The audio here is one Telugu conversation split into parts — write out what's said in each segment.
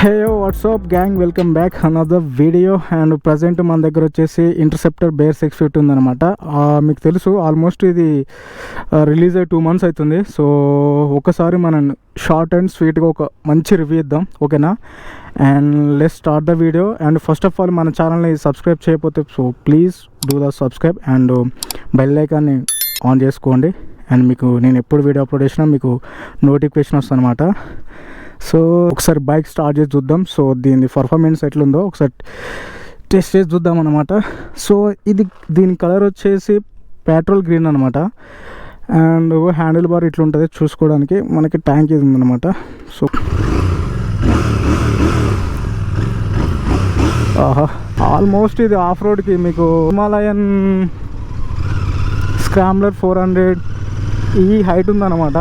Hey WhatsApp gang, welcome back another video. And present మన దగ్గర వచ్చేసి ఇంటర్సెప్టర్ బేర్ 650 ఉందన్నమాట. మీకు తెలుసు ఆల్మోస్ట్ ఇది రిలీజ్ అయ్యి 2 months అవుతుంది. సో ఒకసారి మనం షార్ట్ అండ్ స్వీట్గా ఒక మంచి రివ్యూ ఇద్దాం, ఓకేనా? And let's start the video. And first of all మన ఛానల్ని సబ్స్క్రైబ్ చేయకపోతే so please do the subscribe and bell ఐకాన్ని ఆన్ చేసుకోండి. అండ్ మీకు నేను ఎప్పుడు వీడియో అప్లోడ్ చేసినా మీకు నోటిఫికేషన్ వస్తుంది అనమాట. సో ఒకసారి బైక్ స్టార్ట్ చేసి చూద్దాం. సో దీని పర్ఫార్మెన్స్ ఎట్లుందో ఒకసారి టెస్ట్ చేసి చూద్దాం అనమాట. సో దీని కలర్ వచ్చేసి పెట్రోల్ గ్రీన్ అనమాట. అండ్ హ్యాండిల్ బార్ ఇట్లుంటుంది చూసుకోవడానికి. మనకి ట్యాంక్ ఇది ఉందన్నమాట. సో ఆల్మోస్ట్ ఇది ఆఫ్ రోడ్కి మీకు హిమాలయన్ స్క్రాంబ్లర్ 400 ఈ హైట్ ఉందన్నమాట.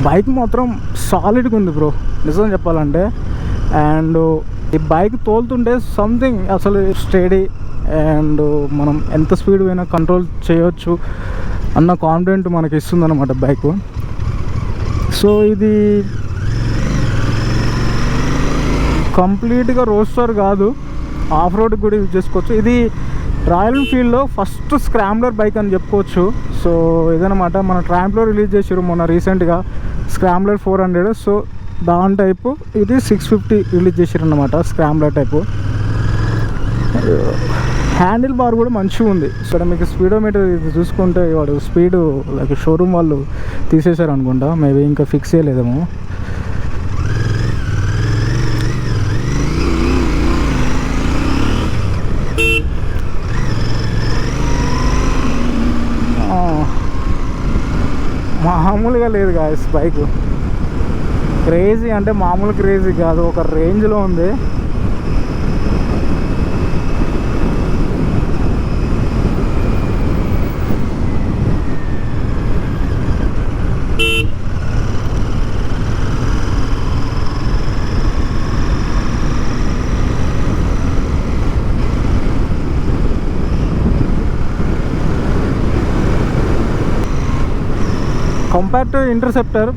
బైక్ మాత్రం సాలిడ్గా ఉంది బ్రో, నిజం చెప్పాలంటే. అండ్ ఈ బైక్ తోలుతుంటే సంథింగ్ అసలు స్టడీ అండ్ మనం ఎంత స్పీడ్ పోయినా కంట్రోల్ చేయొచ్చు అన్న కాన్ఫిడెంట్ మనకి ఇస్తుంది అనమాట బైక్. సో ఇది కంప్లీట్గా రోస్టర్ కాదు, ఆఫ్ రోడ్ కూడా యూజ్ చేసుకోవచ్చు. ఇది రాయల్ ఎన్ఫీల్డ్లో ఫస్ట్ స్క్రాంబ్లర్ బైక్ అని చెప్పుకోవచ్చు. సో ఇదనమాట మన ట్రాంప్లో రిలీజ్ చేసారు మొన్న రీసెంట్గా స్క్రాంబ్లర్ 400. సో దాని టైపు ఇది 650 రిలీజ్ చేసారు అన్నమాట, స్క్రాంబ్లర్ టైపు. హ్యాండిల్ బార్ కూడా మంచిగా ఉంది. సో మీకు స్పీడోమీటర్ ఇది చూసుకుంటే వాడు స్పీడ్ లైక్ షోరూమ్ వాళ్ళు తీసేశారు అనుకుంటా, మేబీ ఇంకా ఫిక్స్ చేయలేదేమో. మామూలుగా లేదు గాయస్, బైక్ క్రేజీ అంటే మామూలు క్రేజీ కాదు, ఒక రేంజ్లో ఉంది. కంపేర్ టు ఇంటర్సెప్టర్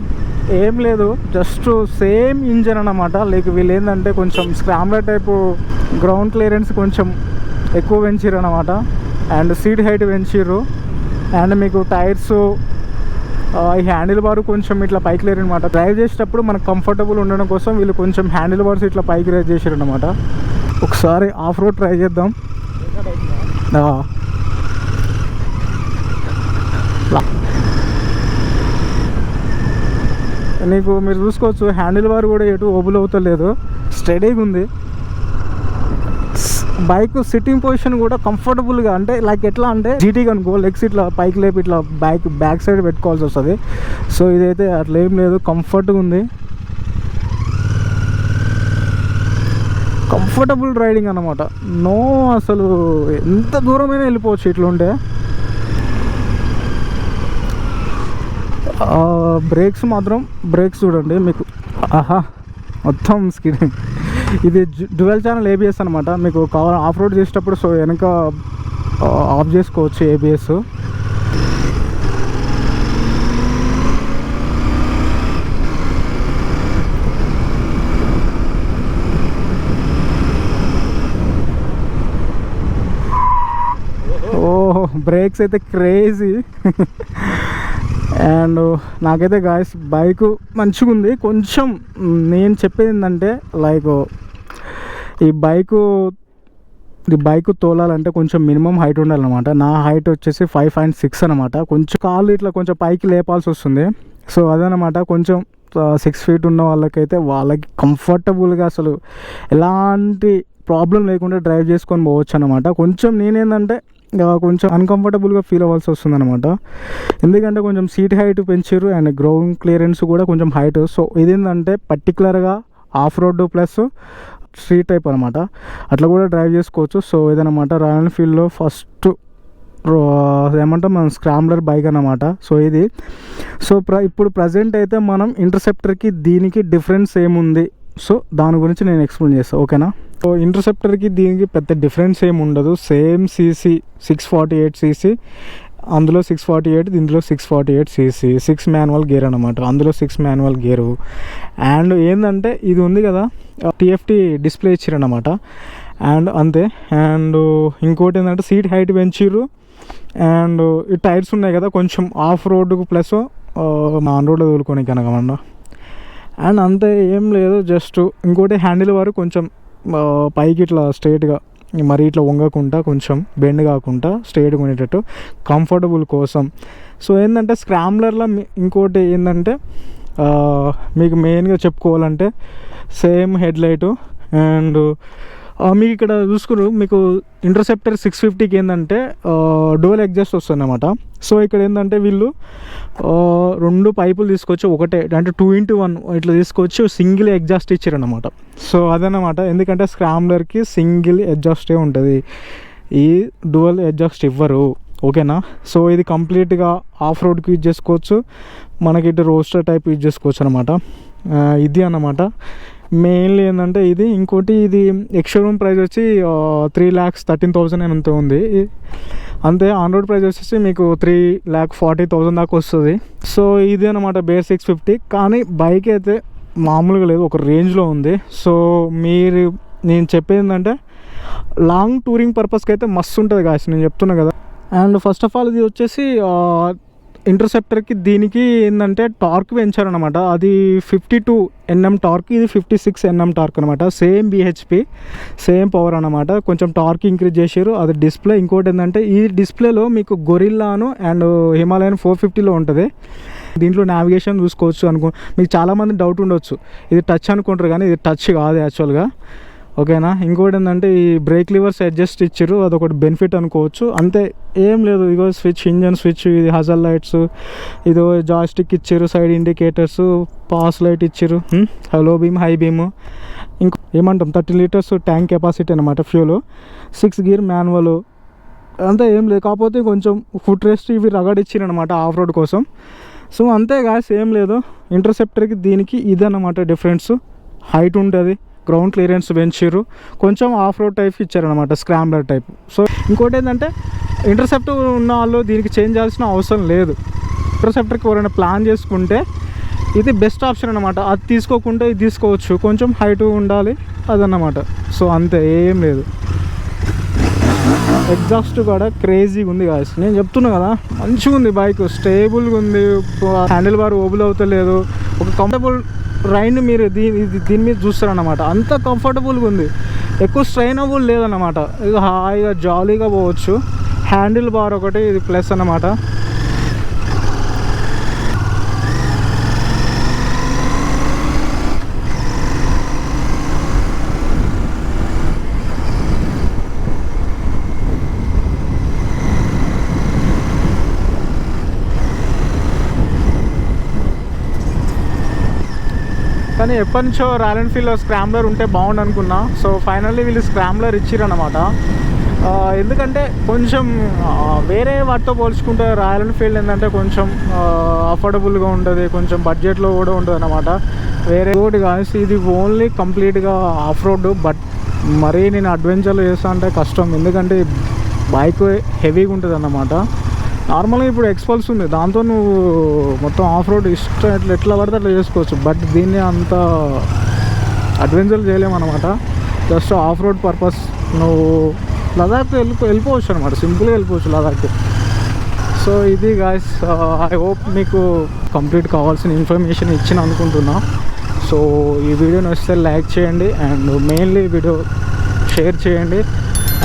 ఏం లేదు, జస్ట్ సేమ్ ఇంజన్ అన్నమాట. లైక్ వీళ్ళు ఏంటంటే కొంచెం స్క్రాంబ్లర్ టైపు గ్రౌండ్ క్లియరెన్స్ కొంచెం ఎక్కువ పెంచారు అన్నమాట. అండ్ సీట్ హైట్ పెంచారు. అండ్ మీకు టైర్స్ ఈ హ్యాండిల్ బార్ కొంచెం ఇట్లా పైకి లేరు అనమాట. డ్రైవ్ చేసేటప్పుడు మనకు కంఫర్టబుల్ ఉండడం కోసం వీళ్ళు కొంచెం హ్యాండిల్ బార్స్ ఇట్లా పైకి రైజ్ చేశారు అనమాట. ఒకసారి ఆఫ్ రోడ్ ట్రై చేద్దాం. నీకు మీరు చూసుకోవచ్చు హ్యాండిల్ బార్ కూడా ఎటు ఓబుల్ అవుతలేదు, స్టడీగా ఉంది. బైక్ సిట్టింగ్ పొజిషన్ కూడా కంఫర్టబుల్గా, అంటే లైక్ ఎట్లా అంటే జీటీగా అనుకో లెగ్స్ ఇట్లా పైకి లేపి ఇట్లా బ్యాక్ సైడ్ పెట్టుకోవాల్సి వస్తుంది. సో ఇదైతే అట్లా ఏం లేదు, కంఫర్ట్గా ఉంది. కంఫర్టబుల్ రైడింగ్ అన్నమాట. నో అసలు ఎంత దూరమైనా వెళ్ళిపోవచ్చు ఇట్లా ఉంటే. బ్రేక్స్ చూడండి మీకు, మొత్తం స్కిడ్. ఇది డ్యూయల్ ఛానల్ ఏబిఎస్ అనమాట. మీకు కావాలి ఆఫ్ రోడ్ చేసేటప్పుడు సో వెనక ఆఫ్ చేసుకోవచ్చు ఏబిఎస్. బ్రేక్స్ అయితే క్రేజీ. అండ్ నాకైతే గాయస్ బైక్ మంచిగా ఉంది. కొంచెం నేను చెప్పేది ఏంటంటే లైక్ ఈ బైక్ తోలాలంటే కొంచెం మినిమం హైట్ ఉండాలన్నమాట. నా హైట్ వచ్చేసి 5.6 అనమాట. కొంచెం కాళ్ళు ఇట్లా కొంచెం పైకి లేపాల్సి వస్తుంది. సో అదనమాట, కొంచెం 6 feet ఉన్న వాళ్ళకైతే వాళ్ళకి కంఫర్టబుల్గా అసలు ఎలాంటి ప్రాబ్లం లేకుండా డ్రైవ్ చేసుకొని పోవచ్చు అనమాట. కొంచెం నేనేంటంటే కొంచెం అన్కంఫర్టబుల్గా ఫీల్ అవ్వాల్సి వస్తుంది అనమాట. ఎందుకంటే కొంచెం సీట్ హైట్ పెంచారు అండ్ గ్రౌండ్ క్లియరెన్స్ కూడా కొంచెం హైట్. సో ఇదేంటంటే పర్టికులర్గా of road plus street type అనమాట, అట్లా కూడా డ్రైవ్ చేసుకోవచ్చు. సో ఇదనమాట రాయల్ ఎన్ఫీల్డ్లో ఫస్ట్ ఏమంటాం మనం స్క్రాంబ్లర్ బైక్ అన్నమాట. సో ఇది ఇప్పుడు ప్రజెంట్ అయితే మనం ఇంటర్సెప్టర్కి దీనికి డిఫరెన్స్ ఏముంది, సో దాని గురించి నేను ఎక్స్ప్లెయిన్ చేస్తాను, ఓకేనా. సో ఇంటర్సెప్టర్కి దీనికి పెద్ద డిఫరెన్స్ ఏమి ఉండదు. సేమ్ సీసీ 648 సీసీ, అందులో 648, ఇందులో 648 సీసీ, 6 మాన్యువల్ గేర్ అనమాట, అందులో 6 మాన్యువల్ గేరు. అండ్ ఏంటంటే ఇది ఉంది కదా టీఎఫ్టీ డిస్ప్లే ఇచ్చిరన్నమాట, అండ్ అంతే. అండ్ ఇంకోటి ఏంటంటే సీట్ హైట్ పెంచిర్రు. అండ్ ఈ టైర్స్ ఉన్నాయి కదా కొంచెం ఆఫ్ రోడ్కు ప్లస్ ఆన్ రోడ్లో తోలుకోనికి కనుక. అండ్ అంతే, ఏం లేదు. జస్ట్ ఇంకోటి హ్యాండిల్ వారు కొంచెం పైకి ఇట్లా స్ట్రైట్గా, మరీ ఇట్లా వంగకుండా, కొంచెం బెండ్ కాకుండా స్ట్రైట్గా ఉండేటట్టు కంఫర్టబుల్ కోసం. సో ఏంటంటే స్క్రాంబ్లర్లో ఇంకోటి ఏంటంటే మీకు మెయిన్గా చెప్పుకోవాలంటే సేమ్ హెడ్ లైటు. అండ్ మీకు ఇక్కడ చూసుకురు, మీకు ఇంటర్సెప్టర్ 650కి ఏంటంటే డ్యూయల్ ఎగ్జాస్ట్ వస్తుంది అన్నమాట. సో ఇక్కడ ఏంటంటే వీళ్ళు 2 పైపులు తీసుకొచ్చి ఒకటే అంటే 2x1 ఇట్లా తీసుకొచ్చి సింగిల్ ఎగ్జాస్ట్ ఇచ్చారన్నమాట. సో అదనమాట, ఎందుకంటే స్క్రాంబ్లర్కి సింగిల్ ఎగ్జాస్టే ఉంటుంది, ఈ డ్యూయల్ ఎగ్జాస్ట్ ఇవ్వరు, ఓకేనా. సో ఇది కంప్లీట్గా ఆఫ్ రోడ్కి యూజ్ చేసుకోవచ్చు, మనకి ఇటు రోస్టర్ టైప్ యూజ్ చేసుకోవచ్చు అనమాట. ఇది అన్నమాట మెయిన్లీ ఏంటంటే ఇది. ఇంకోటి ఇది ఎక్స్షోరూమ్ ప్రైస్ వచ్చి 3,13,000 ఎంత ఉంది అంతే. ఆన్ రోడ్ ప్రైస్ వచ్చేసి మీకు 3,40,000 దాకా వస్తుంది. సో ఇది అనమాట బేర్ 650. కానీ బైక్ అయితే మామూలుగా లేదు, ఒక రేంజ్లో ఉంది. సో నేను చెప్పేది ఏంటంటే లాంగ్ టూరింగ్ పర్పస్కి అయితే మస్తు ఉంటుంది గాయస్, నేను చెప్తున్నా కదా. అండ్ ఫస్ట్ ఆఫ్ ఆల్ ఇది వచ్చేసి ఇంటర్సెప్టర్కి దీనికి ఏంటంటే టార్క్ పెంచారనమాట. అది 52 Nm టార్క్, ఇది 56 Nm టార్క్ అనమాట. సేమ్ బిహెచ్పి, సేమ్ పవర్ అనమాట. కొంచెం టార్క్ ఇంక్రీజ్ చేసారు, అది డిస్ప్లే. ఇంకోటి ఏంటంటే ఈ డిస్ప్లేలో మీకు గొరిల్లాను అండ్ హిమాలయన్ 450లో ఉంటుంది. దీంట్లో నావిగేషన్ చూసుకోవచ్చు మీకు చాలామంది డౌట్ ఉండొచ్చు, ఇది టచ్ అనుకుంటారు కానీ ఇది టచ్ కాదు యాక్చువల్గా, ఓకేనా. ఇంకోటి ఏంటంటే ఈ బ్రేక్ లివర్స్ అడ్జస్ట్ ఇచ్చారు, అదొకటి బెనిఫిట్ అనుకోవచ్చు, అంతే. ఏం లేదు, ఇగో స్విచ్, ఇంజన్ స్విచ్, ఇది హజల్ లైట్స్, ఇదో జాయ్స్టిక్ ఇచ్చారు, సైడ్ ఇండికేటర్స్, పాస్ లైట్ ఇచ్చారు, లో బీమ్, హై బీమ్. ఇంకో ఏమంటాం 30 లీటర్స్ ట్యాంక్ కెపాసిటీ అనమాట ఫ్యూల్, 6 గేర్ మాన్యువల్, అంతా. ఏం లేదు, కాకపోతే కొంచెం ఫుట్ రెస్ట్ ఇవి రగడ్ ఇచ్చారు అనమాట ఆఫ్ రోడ్ కోసం. సో అంతే గాయస్, ఏం లేదు. ఇంటర్సెప్టర్కి దీనికి ఇదన్నమాట డిఫరెన్స్. హైట్ ఉంటుంది, గ్రౌండ్ క్లియరెన్స్ పెంచారు, కొంచెం ఆఫ్ రోడ్ టైప్ ఇచ్చారనమాట, స్క్రాంబ్లర్ టైప్. సో ఇంకోటి ఏంటంటే ఇంటర్సెప్టర్ ఉన్న వాళ్ళు దీనికి చేంజ్ చేయాల్సిన అవసరం లేదు. ఇంటర్సెప్టర్కి ఎవరైనా ప్లాన్ చేసుకుంటే ఇది బెస్ట్ ఆప్షన్ అనమాట. అది తీసుకోకుండా ఇది తీసుకోవచ్చు, కొంచెం హైట్ ఉండాలి అదన్నమాట. సో అంతే, ఏం లేదు. ఎగ్జాస్ట్ కూడా క్రేజీగా ఉంది గాయస్, నేను చెప్తున్నా కదా, మంచిగా ఉంది బైక్, స్టేబుల్గా ఉంది, హ్యాండిల్ బార్ ఓబుల్ అవుతలేదు, ఒక కంఫర్టబుల్ రైడ్ మీరు దీని మీద చూస్తారన్నమాట. అంత కంఫర్టబుల్గా ఉంది, ఎక్కువ స్ట్రైనబుల్ లేదన్నమాట. ఇది హాయిగా జాలీగా పోవచ్చు. హ్యాండిల్ బార్ ఒకటి ఇది ప్లస్ అన్నమాట. కానీ ఎప్పటి నుంచో రాయల్ ఎన్ఫీల్డ్లో స్క్రాంబ్లర్ ఉంటే బాగుండు అనుకున్నా. సో ఫైనల్లీ వీళ్ళు స్క్రాంబ్లర్ ఇచ్చిరన్నమాట. ఎందుకంటే కొంచెం వేరే వాటితో పోల్చుకుంటే రాయల్ ఎన్ఫీల్డ్ ఏంటంటే కొంచెం అఫోర్డబుల్గా ఉంటుంది, కొంచెం బడ్జెట్లో కూడా ఉంటుంది అన్నమాట. వేరే ఒకటి కాదు, ఇది ఓన్లీ కంప్లీట్గా ఆఫ్ రోడ్. బట్ మరీ నేను అడ్వెంచర్లో చేస్తా అంటే కష్టం, ఎందుకంటే బైక్ హెవీగా ఉంటుంది అన్నమాట. నార్మల్గా ఇప్పుడు ఎక్స్పల్స్ ఉంది, దాంతో నువ్వు మొత్తం ఆఫ్ రోడ్ ఇష్టం ఎట్లా పడితే అట్లా చేసుకోవచ్చు. బట్ దీన్ని అంత అడ్వెంచర్ చేయలేమన్నమాట. జస్ట్ ఆఫ్ రోడ్ పర్పస్ నువ్వు లదాఖ్ వెళ్ళిపోవచ్చు అనమాట, సింపుల్గా వెళ్ళిపోవచ్చు లదాఖ్. సో ఇది గాయస్, ఐ హోప్ మీకు కంప్లీట్ కావాల్సిన ఇన్ఫర్మేషన్ ఇచ్చిన అనుకుంటున్నా. సో ఈ వీడియో నచ్చితే లైక్ చేయండి, అండ్ మెయిన్లీ వీడియో షేర్ చేయండి.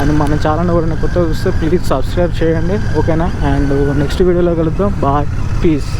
అండ్ మన ఛానల్ ఎవరైనా కొత్తగా చూస్తే ప్లీజ్ సబ్స్క్రైబ్ చేయండి, ఓకేనా. అండ్ నెక్స్ట్ వీడియోలో కలుద్దాం. Bye, piece.